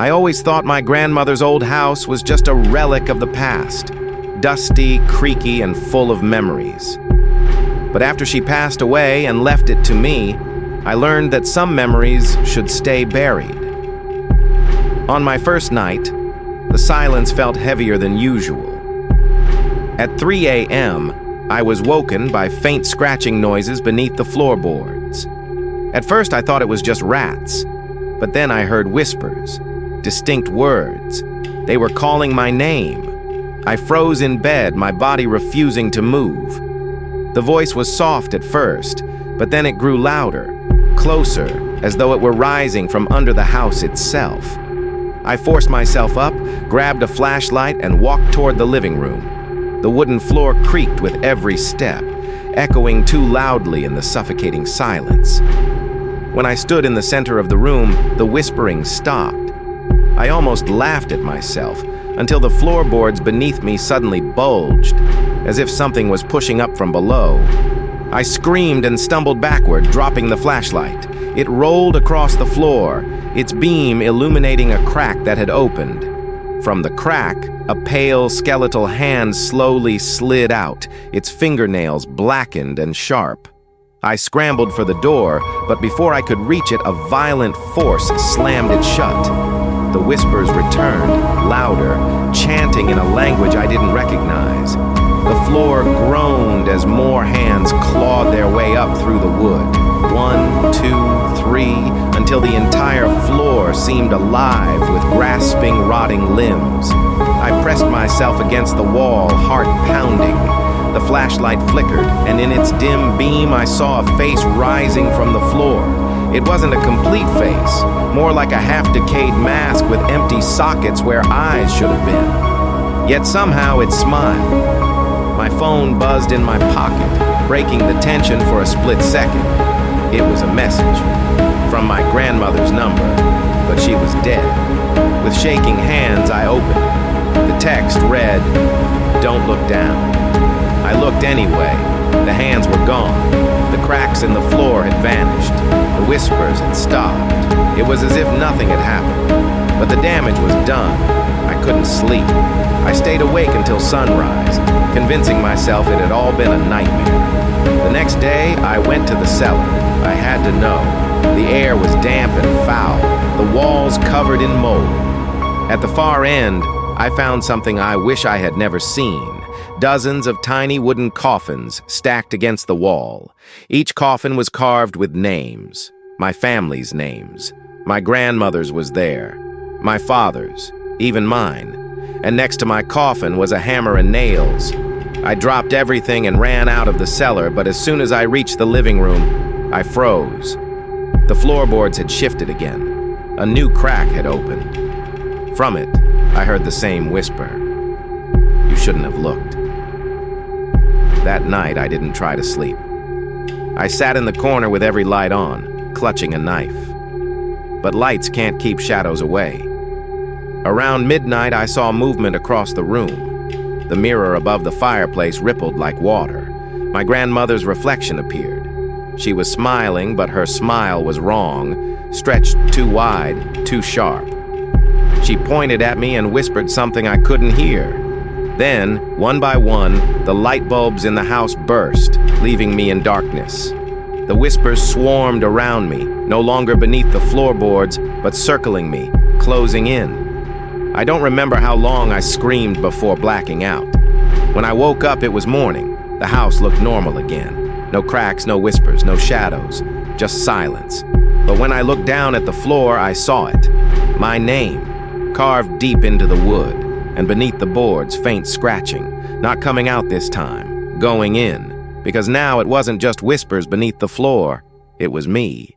I always thought my grandmother's old house was just a relic of the past, dusty, creaky, and full of memories. But after she passed away and left it to me, I learned that some memories should stay buried. On my first night, the silence felt heavier than usual. At 3 a.m., I was woken by faint scratching noises beneath the floorboards. At first, I thought it was just rats, but then I heard whispers, distinct words. They were calling my name. I froze in bed, my body refusing to move. The voice was soft at first, but then it grew louder, closer, as though it were rising from under the house itself. I forced myself up, grabbed a flashlight, and walked toward the living room. The wooden floor creaked with every step, echoing too loudly in the suffocating silence. When I stood in the center of the room, the whispering stopped. I almost laughed at myself until the floorboards beneath me suddenly bulged, as if something was pushing up from below. I screamed and stumbled backward, dropping the flashlight. It rolled across the floor, its beam illuminating a crack that had opened. From the crack, a pale, skeletal hand slowly slid out, its fingernails blackened and sharp. I scrambled for the door, but before I could reach it, a violent force slammed it shut. The whispers returned, louder, chanting in a language I didn't recognize. The floor groaned as more hands clawed their way up through the wood. 1, 2, 3, until the entire floor seemed alive with grasping, rotting limbs. I pressed myself against the wall, heart pounding. The flashlight flickered, and in its dim beam I saw a face rising from the floor. It wasn't a complete face, more like a half-decayed mask with empty sockets where eyes should have been. Yet somehow it smiled. My phone buzzed in my pocket, breaking the tension for a split second. It was a message from my grandmother's number, but she was dead. With shaking hands, I opened it. The text read, "Don't look down." I looked anyway. The hands were gone. The cracks in the floor had vanished. The whispers had stopped. It was as if nothing had happened. But the damage was done. I couldn't sleep. I stayed awake until sunrise, convincing myself it had all been a nightmare. The next day, I went to the cellar. I had to know. The air was damp and foul, the walls covered in mold. At the far end, I found something I wish I had never seen. Dozens of tiny wooden coffins stacked against the wall. Each coffin was carved with names. My family's names. My grandmother's was there. My father's. Even mine. And next to my coffin was a hammer and nails. I dropped everything and ran out of the cellar, but as soon as I reached the living room, I froze. The floorboards had shifted again. A new crack had opened. From it, I heard the same whisper. "You shouldn't have looked." That night, I didn't try to sleep. I sat in the corner with every light on, clutching a knife. But lights can't keep shadows away. Around midnight, I saw movement across the room. The mirror above the fireplace rippled like water. My grandmother's reflection appeared. She was smiling, but her smile was wrong, stretched too wide, too sharp. She pointed at me and whispered something I couldn't hear. Then, one by one, the light bulbs in the house burst, leaving me in darkness. The whispers swarmed around me, no longer beneath the floorboards, but circling me, closing in. I don't remember how long I screamed before blacking out. When I woke up, it was morning. The house looked normal again. No cracks, no whispers, no shadows, just silence. But when I looked down at the floor, I saw it. My name, carved deep into the wood, and beneath the boards, faint scratching, not coming out this time, going in, because now it wasn't just whispers beneath the floor, it was me.